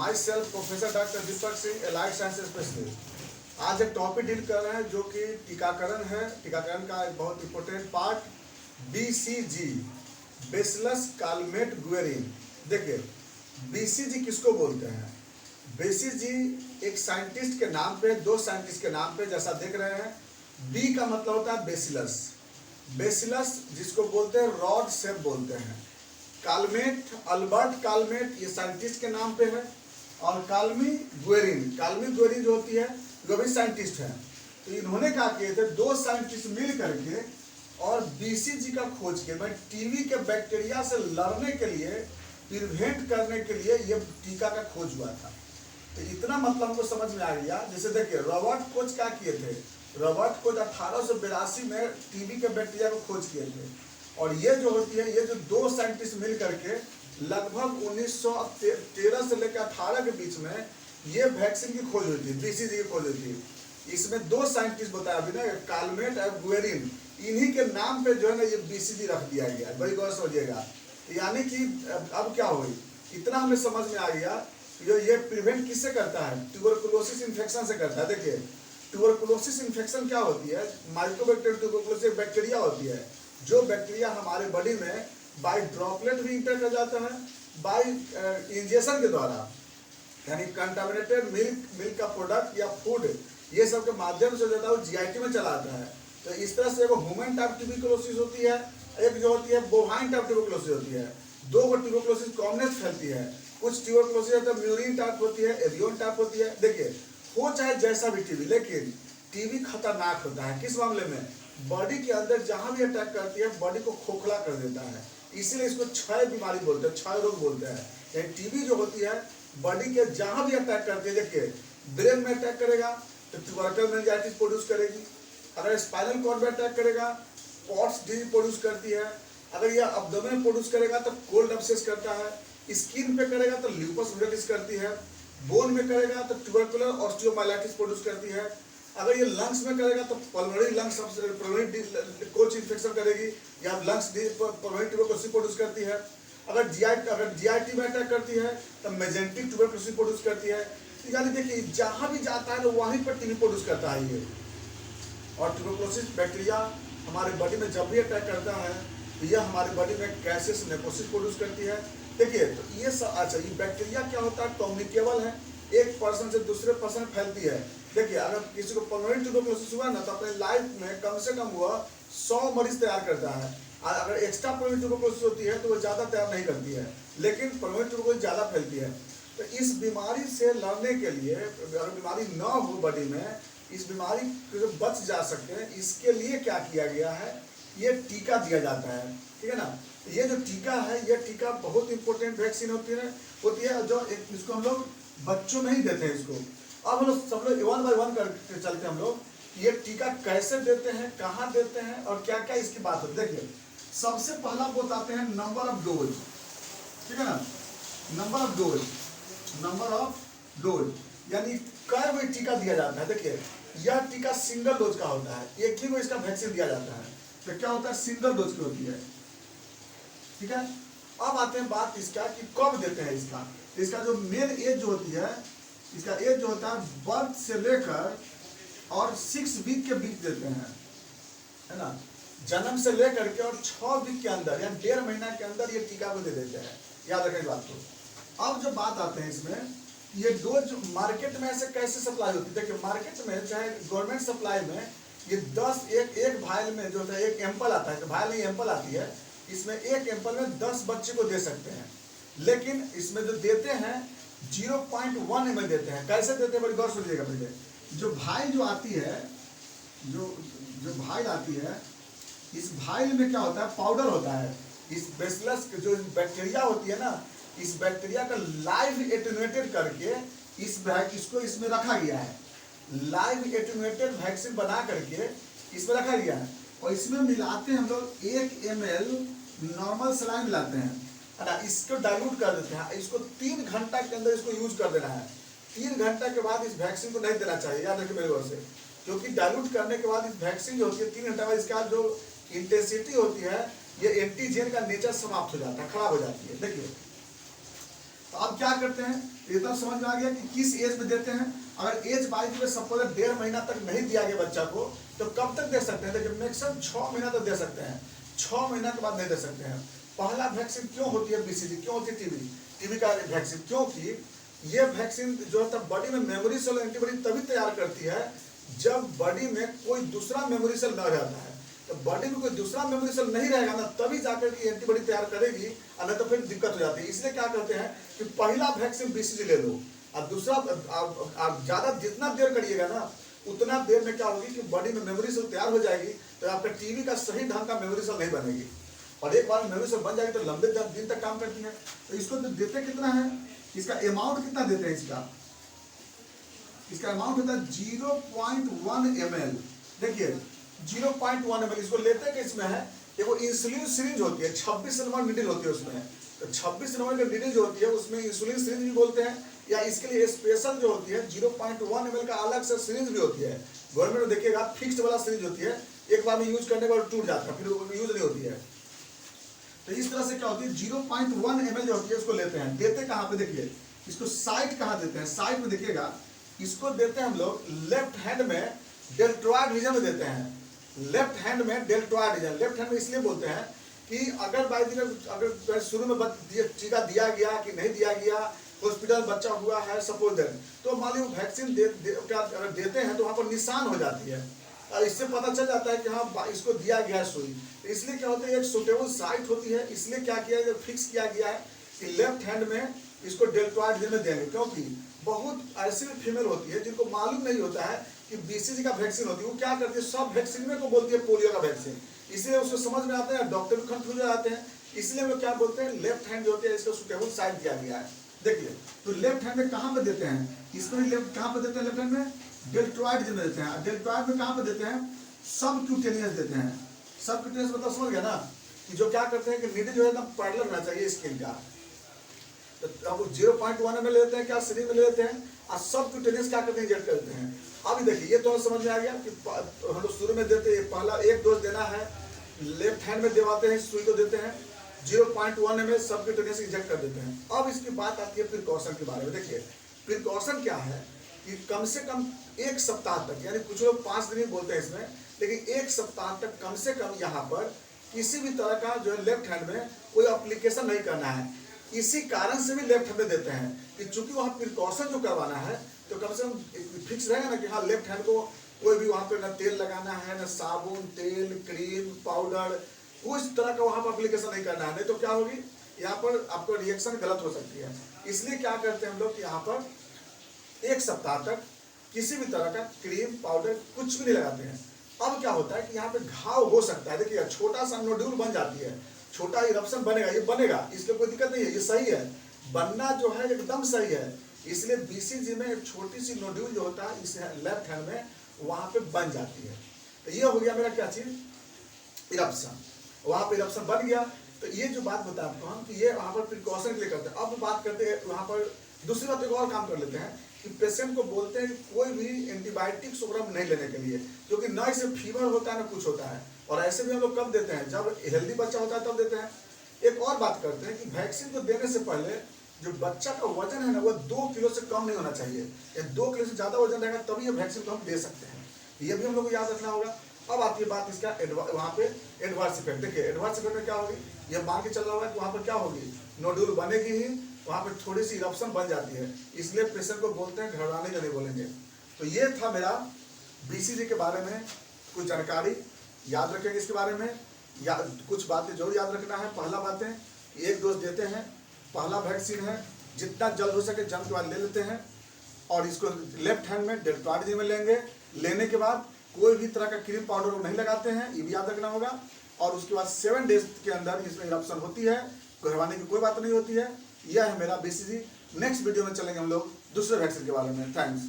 My self professor doctor Deepak Singh, allied science specialist. आज एक topic deal कर रहे हैं जो कि टीकाकरण है। टीकाकरण का एक बहुत important part BCG, bacillus Calmette Guerin. देखिए BCG किसको बोलते हैं? BCG एक साइंटिस्ट के नाम पे, दो साइंटिस्ट के नाम पे, जैसा देख रहे हैं। B का मतलब होता है बेसिलस, बेसिलस जिसको बोलते हैं रॉड शेप बोलते हैं। कालमेट, अल्बर्ट कालमेट, ये साइंटिस्ट के नाम पे है। और कालमी गुएरिन जो होती है वो भी साइंटिस्ट है। तो इन्होंने क्या किए थे, दो साइंटिस्ट मिल करके और BCG का खोज किया। मैं टीबी के बैक्टीरिया से लड़ने के लिए, प्रिवेंट करने के लिए ये टीका का खोज हुआ था। तो इतना मतलब हमको समझ में आ गया। जैसे देखिए रॉबर्ट कोच क्या किए थे, रॉबर्ट कोच 1882 में टीबी के बैक्टीरिया को खोज किए थे। और ये जो होती है, ये जो दो साइंटिस्ट मिल करके लगभग 1913 से लेकर 18 के बीच में ये वैक्सीन की खोज हुई थी, BCG की खोज हुई थी। इसमें दो साइंटिस्ट बताया अभी ना, कालमेट और गुएरिन, इन्हीं के नाम पे जो है ना ये BCG रख दिया गया। बड़ी गौर समझिएगा। यानी कि अब क्या हुई, इतना हमें समझ में आ गया। जो ये प्रिवेंट किससे करता है? ट्यूबरकुलोसिस इन्फेक्शन से करता है। देखिए ट्यूबरकुलोसिस इन्फेक्शन क्या होती है? माइकोबैक्टीरियम ट्यूबरकुलोसिस बैक्टीरिया होती है, जो बैक्टीरिया हमारे बॉडी में बाय ड्रॉपलेट भी इंटर कर जाता है, बाय इंजेक्शन के द्वारा, यानी कंटामिनेटेड मिल्क का प्रोडक्ट या फूड, ये सब के माध्यम से जो है वो GIT में चला आता है। तो इस तरह से एगो ह्यूमन टाइप ट्यूबरकुलोसिस होती है, एक जो होती है बोवाइन टाइप ट्यूबरकुलोसिस होती है। दो को ट्यूबरकुलोसिस कॉमनेस फैलती है। कुछ ट्यूबरकुलोसिस तो म्यूरिन टाइप होती है, एवियन टाइप होती है। देखिए हो चाहे जैसा भी टीबी, लेकिन टीबी खतरनाक होता है। किस मामले में? बॉडी के अंदर जहां भी अटैक करती है बॉडी को खोखला कर देता है। इसीलिए इसको क्षय बीमारी बोलते हैं, क्षय रोग बोलते हैं। यानी टीबी जो होती है बॉडी के जहां भी अटैक करती है, देखिए ब्रेन में अटैक करेगा तो ट्यूबरकल मेनिंजाइटिस प्रोड्यूस करेगी। अगर स्पाइनल कॉर्ड में अटैक करेगा पॉट्स डिजीज प्रोड्यूस करती है। अगर यह अब्डोमेन प्रोड्यूस करेगा तो कोल्ड अपसेस करता है। स्किन पे करेगा तो ल्यूपस वेरिटिस करती है। बोन में करेगा तो ट्यूबरकुलर ऑस्टियोमाइलाइटिस प्रोड्यूस करती है। अगर ये लंग्स में करेगा तो pulmonary lungs pulmonary coach infection करेगी, या लंग्स पल्मोनरी ट्यूबरकुलोसिस प्रोड्यूस करती है। अगर GIT में अटैक करती है तो मेजेंटिक ट्यूबरकुलोसिस प्रोड्यूस करती है। तो यानी देखिए जहां भी जाता है तो वहीं पर टीबी प्रोड्यूस करता है ये। और ट्यूबरकुलोसिस बैक्टीरिया हमारे बॉडी में जब भी अटैक करता है तो यह हमारे बॉडी में कैसेस नेकोसिस प्रोड्यूस करती है। देखिए तो ये सब, अच्छा ये बैक्टीरिया क्या होता है? कम्युनिकेबल है, एक पर्सन से दूसरे पर्सन फैलती है। देखिए अगर किसी को पल्मोनरी ट्यूबरकुलोसिस हुआ ना तो अपने लाइफ में कम से कम हुआ 100 मरीज तैयार करता है। और अगर एक्स्ट्रा पल्मोनरी ट्यूबरकुलोसिस होती है तो वो ज़्यादा तैयार नहीं करती है, लेकिन पल्मोनरी ट्यूबरकुलोसिस ज़्यादा फैलती है। तो इस बीमारी से लड़ने के लिए, अगर बीमारी न हो बॉडी में, इस बीमारी से बच जा सकते हैं, इसके लिए क्या किया गया है? ये टीका दिया जाता है। ठीक है ना? ये जो टीका है, ये टीका बहुत इंपॉर्टेंट वैक्सीन होती है जो इसको हम लोग बच्चों में ही देते हैं इसको। अब हम लोग सब लोग 1 बाय 1 करके चलते हैं हम लोग, ये टीका कैसे देते हैं, कहाँ देते हैं और क्या क्या इसकी बात होती है। देखिए सबसे पहला बताते हैं नंबर ऑफ डोज। ठीक है ना? नंबर ऑफ डोज यानी कै बार टीका दिया जाता है। देखिए यह टीका सिंगल डोज का होता है, एक ही को इसका वैक्सीन दिया जाता है। तो क्या होता है? सिंगल डोज की होती है। ठीक है? अब आते हैं बात इसका कि कब देते हैं इसका। तो इसका जो मेन एज जो होती है, इसका एज जो होता है बर्थ से लेकर और 6 वीक के बीच देते हैं, है ना? जन्म से लेकर के और 6 वीक के अंदर यानी 1.5 महीना के अंदर ये टीका को दे देते हैं। याद रखें बात को। अब जो बात आते हैं इसमें, ये डोज मार्केट में ऐसे कैसे सप्लाई होती है? देखिए मार्केट में चाहे गवर्नमेंट सप्लाई में ये 10 एक भाइल में जो होता है, एक एम्पल आता है, तो भाइल नहीं एम्पल आती है, इसमें एक एम्पल में 10 बच्चे को दे सकते हैं। लेकिन इसमें जो देते हैं 0.1 ml देते हैं। कैसे देते हैं बड़ी गौर सुनिएगा। पहले जो भाइल जो आती है, जो भाइल आती है, इस भाइल में क्या होता है? पाउडर होता है। इस बेसिलस जो बैक्टीरिया होती है ना, इस बैक्टीरिया का लाइव एटेन्यूएटेड करके इसको इसमें रखा गया है। लाइव एटेन्यूएटेड वैक्सीन बना करके इसमें रखा गया है। और इसमें मिलाते हैं हम लोग 1 ml नॉर्मल सलाइन मिलाते हैं, है ना? इसको डाइल्यूट कर देते हैं। इसको 3 घंटा के अंदर इसको यूज कर देना है। 3 घंटा के बाद इस वैक्सीन को नहीं देना चाहिए, याद रखिए मेरी ओर से। क्योंकि डाइल्यूट करने के बाद इस वैक्सीन जो होती है 3 घंटा बाद इसका जो इंटेंसिटी होती है, ये एंटीजेन का नेचर समाप्त हो जाता है, खराब हो जाती है। देखिए तो अब क्या करते हैं, ये तो समझ में आ गया कि किस एज पे देते हैं। अगर एज बाइज में सपोज 1.5 महीना तक नहीं दिया गया बच्चा को, तो कब तक दे सकते हैं? देखिए मैक्सिमम 6 महीना तक दे सकते हैं, 6 महीना के बाद नहीं दे सकते हैं। पहला वैक्सीन क्यों होती है बीसीजी, क्यों होती है टीबी का वैक्सीन? क्योंकि ये वैक्सीन जो है बॉडी में मेमोरी सेल एंटीबॉडी तभी तैयार करती है जब बॉडी में कोई दूसरा मेमोरी सेल न रहता है। तो बॉडी में कोई दूसरा मेमोरी सेल नहीं रहेगा ना, तभी जाकर के एंटीबॉडी तैयार करेगी, और नहीं तो फिर दिक्कत हो जाती है। इसलिए क्या करते हैं कि पहला वैक्सीन बीसीजी ले लो, और दूसरा आप ज्यादा जितना देर करिएगा ना, उतना देर में क्या होगी कि बॉडी में मेमोरी सेल तैयार हो जाएगी, तो आपका टीबी का सही ढंग का मेमोरी सेल नहीं बनेगी। और एक बार मेमोरी सेल बन जाएगी तो लंबे दिन तक काम करती है। तो इसको तो देते कितना है, इसका अमाउंट कितना देते हैं? इसका अमाउंट होता है 0.1 ml। देखिए 0.1 ml इसको लेते हैं, इसमें है वो इंसुलिन सिरिंज होती है, 26 नंबर नीडल होती है उसमें। तो 26 नंबर की नीडल जो होती है उसमें इंसुलिन सिरिंज भी बोलते हैं, या इसके लिए स्पेशल जो होती है 0.1 ml का अलग से सिरिंज भी होती है। गवर्नमेंट में देखिएगा फिक्स्ड वाला सिरिंज होती है, एक बार में यूज करने के बाद टूट जाता है, फिर यूज नहीं होती है। तो इस तरह से क्या होती है 0.1 ml जो होती है उसको लेते हैं। देते कहाँ पे? देखिए इसको साइट कहाँ देते हैं, साइट में देखिएगा इसको देते हैं हम लोग लेफ्ट हैंड में डेल्टोइड रीजन में देते हैं। लेफ्ट हैंड में डेल्टोइड रीजन, लेफ्ट हैंड में इसलिए बोलते हैं कि अगर बाय द अगर शुरू में टीका दिया गया कि नहीं दिया गया, हॉस्पिटल बच्चा हुआ है सपोज दैट, तो मान लीजिए वैक्सीन अगर देते हैं तो वहाँ पर निशान हो जाती है, और इससे पता चल जाता है कि हाँ इसको दिया गया है सुई। तो इसलिए क्या होता है एक सुटेबल साइट होती है, इसलिए क्या किया गया, फिक्स किया गया है कि लेफ्ट हैंड में इसको डेल्टोइड रीजन में देंगे। क्योंकि बहुत ऐसी फीमेल होती है जिनको मालूम नहीं होता है कि बीसीजी का वैक्सीन होती है, वो क्या करती है सब वैक्सीन में को बोलती है पोलियो का वैक्सीन, इसलिए उसको समझ में आता है, डॉक्टर भी कंफ्यूज हो जाते हैं। इसलिए वो क्या बोलते हैं लेफ्ट हैंड जो होती है इसको सुटेबल साइड दिया गया है। देखिए तो लेफ्ट हैंड में कहाँ पे देते हैं, इसमें लेफ्ट कहाँ पे देते हैं, लेफ्ट हैंड में डेल्टोइड रीजन में देते हैं। डेल्टोइड में कहाँ पे देते हैं, सबक्यूटेनियस देते हैं। सबक्यूटेनियस मतलब समझ गया ना, कि जो क्या करते हैं कि नीडल जो है एकदम पैरेलल रहना चाहिए स्किन का। तो अब 0.1 ml लेते हैं क्या सिरिंज में लेते हैं, और सबक्यूटेनियस क्या करते हैं इंजेक्ट करते हैं। अब देखिए ये तो समझ में आ गया कि हम लोग शुरू में देते हैं, पहला एक डोज देना है, लेफ्ट हैंड में दिवाते हैं, सुई को देते हैं 0.1 ml सबक्यूटेनियस इंजेक्ट कर देते हैं। अब इसकी बात आती है प्रिकॉशन के बारे में। देखिए प्रिकॉशन क्या है कि कम से कम 1 सप्ताह तक, यानी कुछ लोग 5 दिन बोलते हैं इसमें, लेकिन 1 सप्ताह तक कम से कम यहाँ पर किसी भी तरह का जो है लेफ्ट हैंड में कोई एप्लीकेशन नहीं करना है। इसी कारण से भी लेफ्ट हैंड में देते हैं कि चूंकि वहाँ प्रिकॉशन जो करवाना है, तो कम से कम फिक्स रहेगा ना कि हाँ लेफ्ट हैंड को कोई भी वहाँ पे ना तेल लगाना है, ना साबुन, तेल, क्रीम, पाउडर, उस तरह का वहाँ पर एप्लीकेशन नहीं करना है, नहीं तो क्या होगी यहाँ पर आपको रिएक्शन गलत हो सकती है। इसलिए क्या करते हैं हम लोग कि यहाँ पर 1 सप्ताह तक किसी भी तरह का क्रीम, पाउडर कुछ भी नहीं लगाते हैं। अब क्या होता है कि यहाँ पे घाव हो सकता है, देखिए छोटा सा नोड्यूल बन जाती है, छोटा इरप्शन बनेगा, ये बनेगा, इसमें कोई दिक्कत नहीं है, ये सही है, बनना जो है एकदम सही है। इसलिए बीसीजी में एक छोटी सी नोड्यूल जो होता है इस लेफ्ट हैंड में वहां पे बन जाती है। तो ये हो गया मेरा क्या चीज, इरप्शन, वहां पे इरप्शन बन गया। तो ये जो बात बताया आपको हम कि ये वहां पर प्रिकॉशन के लिए करते हैं। अब बात करते हैं वहां पर दूसरी बात एक और काम कर लेते हैं कि पेशेंट को बोलते हैं कि कोई भी एंटीबायोटिक्स वगैरह नहीं लेने के लिए, क्योंकि ना इसे फीवर होता है ना कुछ होता है। और ऐसे भी हम लोग कब देते हैं, जब हेल्दी बच्चा होता है तब देते हैं। एक और बात करते हैं कि वैक्सीन को देने से पहले जो बच्चा का वजन है ना वो 2 किलो से कम नहीं होना चाहिए, या 2 किलो से ज्यादा वजन रहेगा तभी ये वैक्सीन को हम दे सकते हैं। ये भी हम लोग को याद रखना होगा। अब आती है बात इसका वहाँ पे एडवर्स इफेक्ट। देखिए एडवर्स इफेक्ट में क्या होगी, ये मान के चल रहा होगा कि वहाँ पर क्या होगी, नोड्यूल बनेगी ही, वहाँ पे थोड़ी सी इरप्शन बन जाती है, इसलिए पेशेंट को बोलते हैं घबराने का नहीं बोलेंगे। तो ये था मेरा बीसीजी के बारे में कुछ जानकारी, याद रखेंगे इसके बारे में, या कुछ बातें जरूर याद रखना है। पहला बातें 1 डोज देते हैं, पहला वैक्सीन है, जितना जल्द हो सके जल्द के बाद ले लेते हैं, और इसको लेफ्ट हैंड में डेल्टोइड में लेंगे। लेने के बाद कोई भी तरह का क्रीम पाउडर नहीं लगाते हैं, ये भी याद रखना होगा। और उसके बाद 7 डेज के अंदर इसमें इरप्शन होती है, घबराने की कोई बात नहीं होती है। यह है मेरा बीसीजी। नेक्स्ट वीडियो में चलेंगे हम लोग दूसरे वैक्सीन के बारे में। थैंक्स।